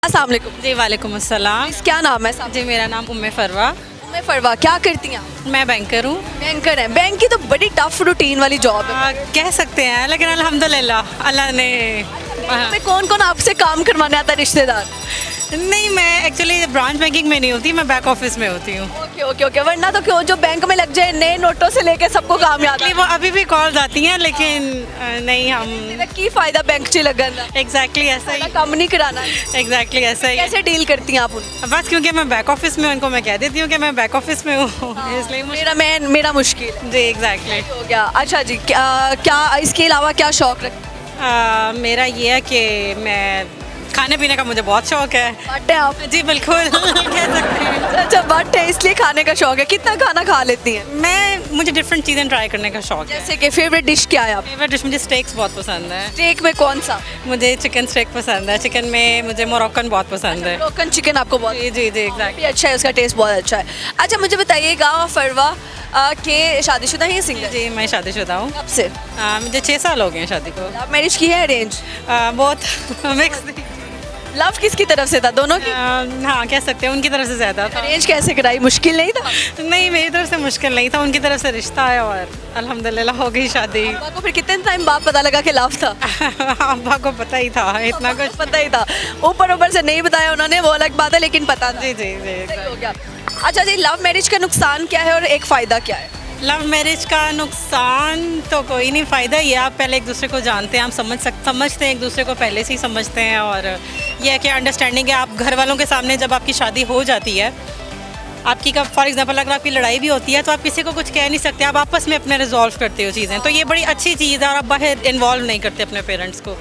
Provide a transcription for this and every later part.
अस्सलाम वालेकुम। जी वालेकुम अस्सलाम। क्या नाम है साहब? जी मेरा नाम उम्मे फरवा, उम्मे फरवा। क्या करती हैं आप? मैं बैंकर हूँ। बैंकर हैं। बैंक की तो बड़ी टफ रूटीन वाली जॉब है। कह सकते हैं, लेकिन अल्हम्दुलिल्लाह अल्लाह ने में कौन कौन आपसे काम करवाने आता है? रिश्तेदार? नहीं, मैं एक्चुअली ब्रांच बैंकिंग में नहीं होती, मैं बैक ऑफिस में होती हूँ। Okay okay okay. वरना तो क्यों जो बैंक में लग जाए नए नोटों से लेके सबको काम याद वो अभी भी कॉल्स आती हैं, लेकिन नहीं, हम है। की फायदा बैंक च लगन दा? एग्जैक्टली ऐसा ही काम नहीं कराना। एग्जैक्टली ऐसा ही कैसे डील करती हैं आप उन? बस क्योंकि मैं बैक ऑफिस में हूँ, उनको मैं कह देती हूँ कि मैं बैक ऑफिस में हूँ, इसलिए मेरा मुश्किल है। जी एग्जैक्टली। हो गया। अच्छा जी, क्या इसके अलावा क्या शौक रखते मेरा ये है कि मैं खाने पीने का मुझे बहुत शौक है। हैं आप? जी बिल्कुल कह सकते हैं। अच्छा, बट है इसलिए खाने का शौक है। कितना खाना खा लेती हैं? मुझे डिफरेंट चीज़ें ट्राई करने का शौक है। जैसे कि फेवरेट डिश क्या है आप? फेवरेट डिश मुझे स्टेक्स बहुत पसंद है। स्टेक में कौन सा? मुझे चिकन स्टेक पसंद है। चिकन में मुझे मोरक्कन बहुत पसंद है। मोरक्कन चिकन आपको बहुत? जी जी जी एग्जैक्टली। भी अच्छा है, उसका टेस्ट बहुत अच्छा है। अच्छा, मुझे बताइएगा फरवा के शादीशुदा हैं, सिंगल? जी मैं शादीशुदा हूँ। कब से? मुझे 6 साल हो गए हैं शादी को। लव मैरिज की है, अरेंज? बहुत मिक्स। लव किसकी तरफ से था? दोनों की? हाँ कह सकते हैं, उनकी तरफ से ज़्यादा था। अरेंज कैसे कराई? मुश्किल नहीं था? नहीं, मेरी तरफ से मुश्किल नहीं था, उनकी तरफ से रिश्ता है और अल्हम्दुलिल्लाह हो गई शादी। अब्बा को फिर कितने टाइम बाद पता लगा कि लव था? अब्बा को पता ही था, इतना कुछ पता ही था, ऊपर से नहीं बताया उन्होंने, वो अलग बात है, लेकिन पता था। जी जी जी। सही हो गया। अच्छा जी, लव मैरिज का नुकसान क्या है और एक फ़ायदा क्या है? लव मैरिज का नुकसान तो कोई नहीं, फ़ायदा ये आप पहले एक दूसरे को जानते हैं, आप समझते हैं एक दूसरे को पहले से ही समझते हैं, और यह है कि अंडरस्टैंडिंग है। आप घर वालों के सामने जब आपकी शादी हो जाती है, आपकी का फॉर एग्जांपल अगर आपकी लड़ाई भी होती है तो आप किसी को कुछ कह नहीं सकते, आप आपस में अपने रिजॉल्व करते हो चीज़ें, तो ये बड़ी अच्छी चीज़ है, और आप बाहर इन्वॉल्व नहीं करते अपने पेरेंट्स को।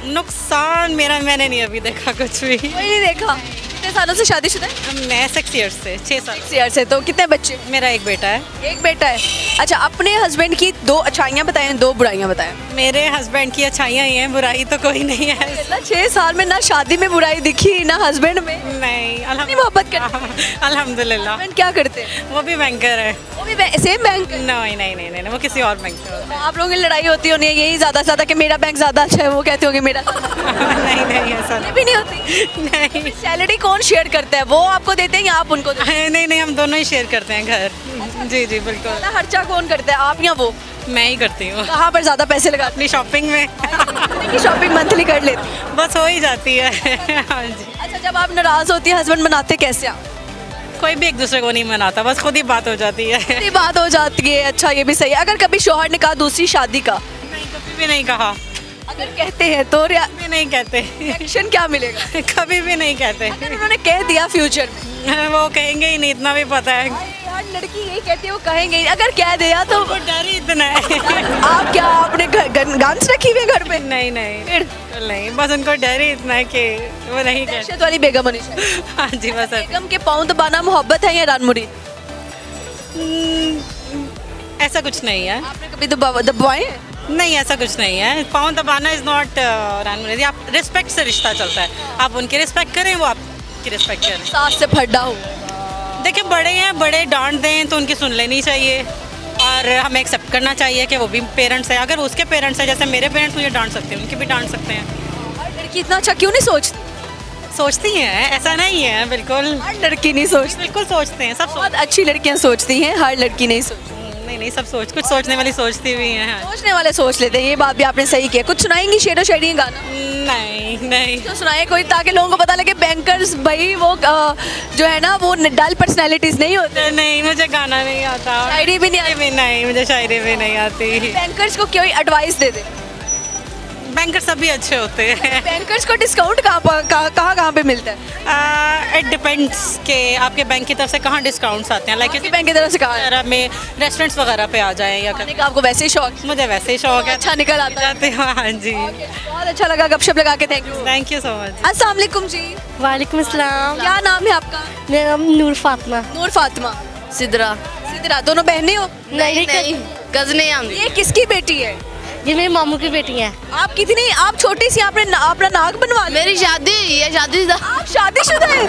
नुकसान मैंने नहीं अभी देखा कुछ भी। कोई नहीं देखा? कितने सालों से शादीशुदा है? मैं 6 ईयर्स से 6 साल। 6 ईयर से। तो कितने बच्चे? मेरा एक बेटा है। एक बेटा है। अच्छा, अपने हस्बैंड की 2 अच्छाइयाँ बताएं, 2 बुराइयाँ बताएं। मेरे हस्बैंड की अच्छाइयाँ ही हैं, बुराई तो कोई नहीं है। 6 साल में ना शादी में बुराई दिखी ना हस्बैंड में? नहीं मोहब्बत करते? अल्हम्दुलिल्लाह। हस्बैंड क्या करते हैं? वो भी बैंकर है। वो भी सेम बैंक? नहीं नहीं नहीं नहीं, वो किसी और बैंक का। आप लोगों की लड़ाई होती होनी है यही ज़्यादा से ज़्यादा कि मेरा बैंक ज़्यादा अच्छा है, वो कहते होंगे मेरा नहीं नहीं ऐसा ये भी नहीं होती? नहीं। सैलरी कौन शेयर करता है? वो आपको देते हैं या आप उनको देते हैं? नहीं नहीं, हम दोनों ही शेयर करते हैं घर। जी जी बिल्कुल। ज़्यादा खर्चा कौन करता है, आप या वो? मैं ही करती हूँ। कहाँ पर ज़्यादा पैसे लगाते अपनी शॉपिंग में। हैं? शॉपिंग मंथली कर लेती हैं? बस हो ही जाती है। हाँ जी। अच्छा, जब आप नाराज़ होती है हस्बैंड मनाते कैसे आप? कोई भी एक दूसरे को नहीं मनाता, बस खुद ही बात हो जाती है। ये बात हो जाती है। अच्छा, ये भी सही है। अगर कभी शौहर ने कहा दूसरी शादी का, नहीं, कभी भी नहीं कहा। अगर कहते हैं तो कभी नहीं कहते। रिएक्शन क्या मिलेगा? कभी भी नहीं कहते। अगर उन्होंने कह दिया फ्यूचर में? वो कहेंगे ही नहीं, इतना भी पता है। यार लड़की यही कहती है, वो कहेंगे ही। अगर कह दिया तो वो डर ही इतना है। आप क्या आपने गन्स रखी हुई है घर पे? नहीं नहीं फिर बिल्कुल नहीं, बस उनको डर ही इतना है कि वो नहीं कहते। दहशत वाली बेगम होनी चाहिए। हाँ जी बस बेगम के पाँव दबाना मोहब्बत है या रानमुरी? ऐसा कुछ नहीं है। आपने कभी दबवाए हैं? नहीं ऐसा कुछ नहीं है, पाँव दबाना इज़ नॉट रानमुरी। आप रिस्पेक्ट से रिश्ता चलता है, आप उनकी रिस्पेक्ट करें, वो आपकी रिस्पेक्ट करें। सास से फड्डा हो? देखिए बड़े हैं, बड़े डांट दें तो उनकी सुन लेनी चाहिए, और हमें एक्सेप्ट करना चाहिए कि वो भी पेरेंट्स हैं। अगर उसके पेरेंट्स हैं, जैसे मेरे पेरेंट्स मुझे डांट सकते हैं, उनके भी डांट सकते हैं। हर लड़की इतना अच्छा क्यों नहीं सोचती? सोचती हैं, ऐसा नहीं है बिल्कुल। हर लड़की नहीं सोचती? बिल्कुल सोचते हैं, सब बहुत अच्छी लड़कियां सोचती हैं, हर लड़की नहीं सोचती। नहीं नहीं, सब कुछ सोचने वाली सोचती भी हैं। हाँ। सोचने वाले सोच लेते हैं, ये बात भी आपने सही की है। कुछ सुनाएंगी शेरो शायरी गाना? नहीं नहीं। तो सुनाए कोई, ताकि लोगों को पता लगे बैंकर्स भाई वो जो है ना वो डल पर्सनैलिटीज नहीं होते। नहीं मुझे गाना नहीं आता। शायरी भी नहीं आती? नहीं मुझे शायरी भी नहीं आती। बैंकर्स को कोई एडवाइस दे दे? बैंकर सभी अच्छे होते हैं। बैंकर्स को डिस्काउंट कहाँ पे मिलता है? इट डिपेंड्स कि आपके बैंक की तरफ से कहाँ डिस्काउंट्स आते हैं। आपकी बैंक की तरफ से कहाँ है? वगैरह में रेस्टोरेंट्स वगैरह पे आ जाएं या खाने का आपको वैसे ही शौक? मुझे वैसे ही शौक है। अच्छा निकल आता है? जाते हो। हाँ जी। बहुत अच्छा लगा गपशप लगा के। Thank you so much. अस्सलाम वालेकुम जी। वालेकुम अस्सलाम। क्या नाम है आपका? मेरा नाम नूर फातिमा। नूर फातिमा। सिद्रा। सिद्रा। दोनों बहनें हो? नहीं कजने हम। ये किसकी बेटी है? ये मेरे मामू की बेटी है। आप कितनी, आप छोटी सी, आपने अपना नाक बनवा लिया? मेरी शादी हुई है, शादीशुदा। आप शादीशुदा हैं?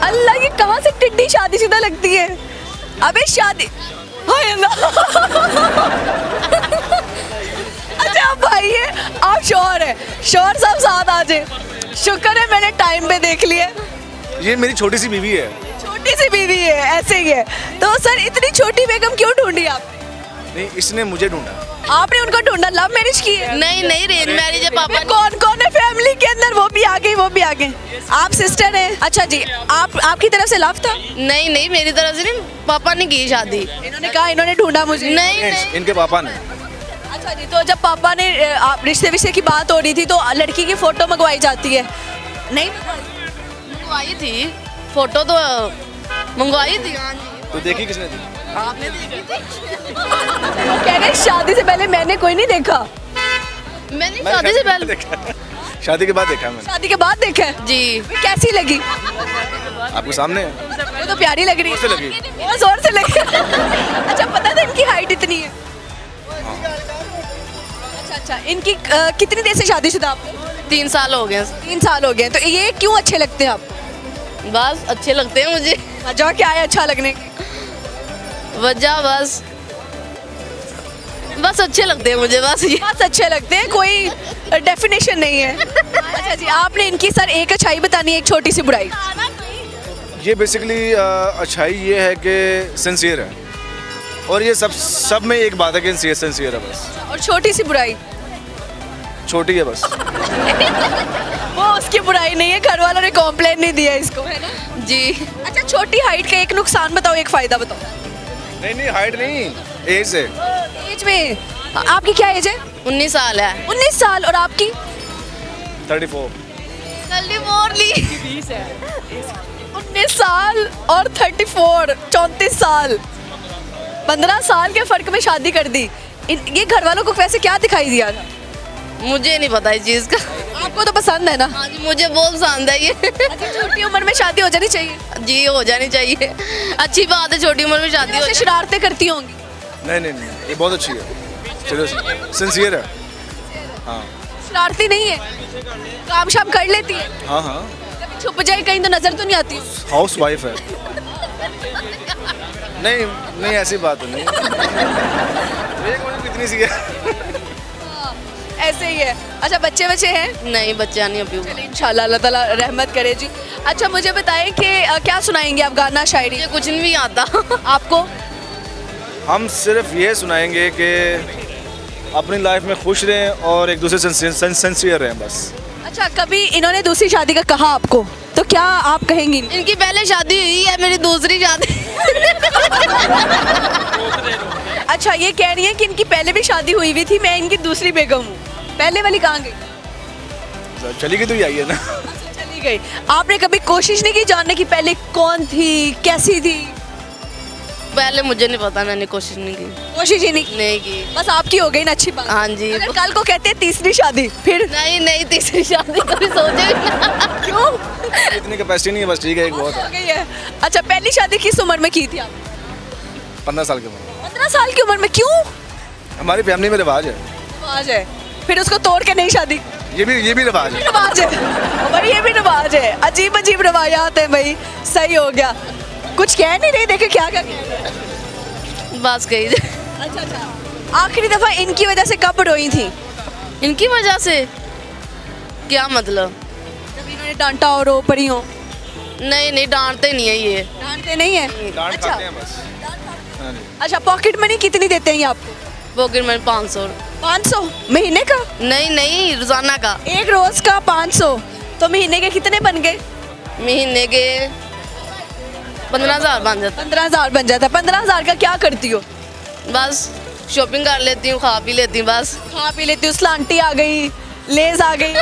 अल्लाह, ये कहाँ से टिड्डी शादीशुदा लगती है? अबे शादी, हाय अल्लाह। अच्छा आप भाई है, आप शौहर है, शौहर साहब साथ आ जाए। शुक्र है मैंने टाइम पे देख लिया। ये मेरी छोटी सी बीवी है। छोटी सी बीवी है, ऐसे ही है। तो सर इतनी छोटी बेगम क्यों ढूंढी आपने? नहीं, इसने मुझे ढूंढा। आपने उनको ढूंढा, लव मैरिज की है? नहीं नहीं रेंज मैरिज है पापा ने। कौन कौन है फैमिली के अंदर? वो भी आ गई, वो भी आ गए। आप सिस्टर हैं? अच्छा जी, आपकी तरफ से लव था? नहीं नहीं मेरी तरफ से नहीं, पापा ने की शादी। इन्होंने कहा, इन्होंने ढूंढा मुझे? नहीं नहीं इनके पापा ने। अच्छा जी, तो जब पापा ने आप रिश्ते विश्ते की बात हो रही थी तो लड़की की फोटो मंगवाई जाती है? नहीं मंगवाई थी फोटो तो मंगवाई थी। हाँ जी तो देखी किसने थी? आपने देखी थी? वो कह रहे शादी से पहले मैंने कोई नहीं देखा। मैंने शादी से पहले देखा। शादी के बाद देखा मैंने। शादी के बाद देखा है? जी। कैसी लगी? आपके सामने है। वो तो प्यारी लग रही है। जोर से लगी। बहुत जोर से लगी। अच्छा, पता था इनकी हाइट इतनी है? अच्छा अच्छा, इनकी कितनी देर से शादीशुदा आप? 3 साल हो गए। 3 साल हो गए। तो ये क्यों अच्छे लगते हैं आप? बस अच्छे लगते हैं मुझे। वजह क्या है अच्छा लगने की? वजह बस अच्छे लगते हैं मुझे, बस ये। बहुत अच्छे लगते हैं, कोई डेफिनेशन नहीं है। अच्छा जी, आपने इनकी सर एक अच्छाई बतानी है, एक छोटी सी बुराई। ये बेसिकली अच्छाई ये है कि सिंसियर है, और ये सब में एक बात है कि सिंसियर है बस। और छोटी सी बुराई? छोटी है बस। वो उसकी बुराई नहीं है, घर वालों ने कॉम्प्लेन नहीं दिया इसको, है ना? जी। अच्छा, छोटी हाइट का एक नुकसान बताओ, एक फायदा बताओ। नहीं, हाइट नहीं, एज है। एज में आपकी क्या एज है? 19 साल है। 19 साल। और आपकी? 34। जल्दी बोल ली। 19 साल और 34, 34 साल। 15 साल के फर्क में शादी कर दी। ये घर वालों को वैसे क्या दिखाई दिया था? मुझे नहीं पता इस चीज़ का। आपको तो पसंद है ना? हाँ जी, मुझे बहुत पसंद है ये। अच्छा, छोटी उम्र में शादी हो जानी चाहिए। जी हो जानी चाहिए, अच्छी बात है, छोटी उम्र में शादी हो ऐसे जाए। शरारतें करती होंगी? नहीं, ये बहुत अच्छी है। चलो, सिंसियर है। हाँ शरारती नहीं है? काम शाम कर लेती है? हाँ। कभी छुप जाए कहीं तो नजर तो नहीं आती? हाउस वाइफ है। नहीं, ऐसी बात तो नहीं। एक मिनट कितनी सी है। ऐसे ही है। अच्छा, बच्चे हैं? नहीं बच्चा नहीं अभी हुआ। इंशाल्लाह अल्लाह ताला रहमत करे जी। अच्छा, मुझे बताएं कि क्या सुनाएंगे आप, गाना शायरी? मुझे कुछ नहीं आता। आपको? हम सिर्फ ये सुनाएंगे कि अपनी लाइफ में खुश रहें और एक दूसरे से सिंसियर रहें बस। अच्छा, कभी इन्होंने दूसरी शादी का कहा आपको, तो क्या आप कहेंगी? इनकी पहले शादी हुई है, मेरी दूसरी शादी। अच्छा, ये कह रही है कि इनकी पहले भी शादी हुई थी, मैं इनकी दूसरी बेगम हूँ। पहले वाली कहाँ गई? चली गई तो ही आई है ना। चली गई। आपने कभी कोशिश नहीं की जानने की पहले कौन थी, कैसी थी? पहले मुझे नहीं पता, मैंने कोशिश नहीं की। कोशिश ही नहीं की? नहीं की। बस आपकी हो गई ना, अच्छी बात। हाँ जी। अगर कल को कहते हैं तीसरी शादी, फिर? नहीं तीसरी शादी कभी सोचे भी ना। क्यों? इतनी कैपेसिटी नहीं है, बस ठीक है, एक बहुत हो है। गई है। अच्छा, पहली शादी किस उम्र में की थी आप? 15 साल की उम्र। 15 साल की उम्र में? क्यों? हमारी फैमिली में रिवाज है। रिवाज है, फिर उसको तोड़ के नहीं शादी? ये भी रिवाज है। रिवाज है भाई, ये भी रिवाज है। अजीब अजीब रवायात है भाई। सही हो गया। कुछ कह नहीं रही, देखे क्या क्या कह रहे हैं। बस गई। अच्छा, आखिरी दफा इनकी वजह से कब रोई थी? इनकी वजह से? क्या मतलब? जब इन्होंने डांटा और रो पड़ी हो? नहीं डांटते नहीं है ये। डांटते नहीं है? डांट अच्छा। खाते हैं बस। हाँ जी। अच्छा, पॉकेट मनी कितनी देते हैं ये आपको? Pocket money 500। 500 महीने का? नहीं रोजाना का। एक रोज का 500, तो महीने के कितने बन गए? महीने के 15,000 बन जाता। 15,000 बन जाता है। 15,000 का क्या करती हो? बस शॉपिंग कर लेती हूँ, खा पी लेती हूँ बस। खा पी लेती हूँ। स्लांटी आ गई, लेज आ गई,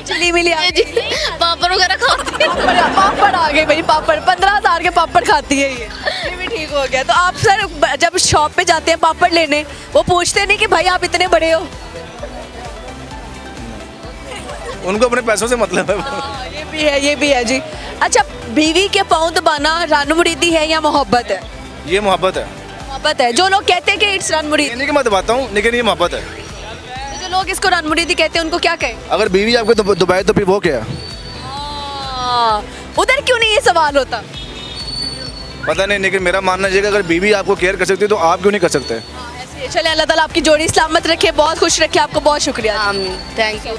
चिली मिली आ जी, गई, पापड़ वगैरह खाती हूँ। पापड़ आ गए भाई, पापड़। 15,000 के पापड़ खाती है ये भी ठीक हो गया। तो आप सर जब शॉप पे जाते हैं पापड़ लेने, वो पूछते नहीं कि भाई आप इतने बड़े हो? उनको अपने पैसों से मतलब है। ये भी है जी। अच्छा, बीवी के पाँव दबाना रन मुरीदी है या मोहब्बत है? ये मोहब्बत है। मोहब्बत है। जो लोग कहते हैं कि इट्स रन मुरीदी, नहीं कि मैं दबाता हूँ, लेकिन ये मोहब्बत है। जो लोग इसको रन मुरीदी कहते हैं उनको क्या कहें? अगर बीवी आपको दबाए तो फिर वो क्या? उधर क्यों नहीं ये सवाल होता? पता नहीं, लेकिन मेरा मानना है कि अगर बीवी आपको केयर कर सकती है तो आप क्यों नहीं कर सकते? ऐसे चले, अल्लाह ताला आपकी जोड़ी सलामत रखे, बहुत खुश रखे। आपको बहुत शुक्रिया। आमीन, थैंक यू।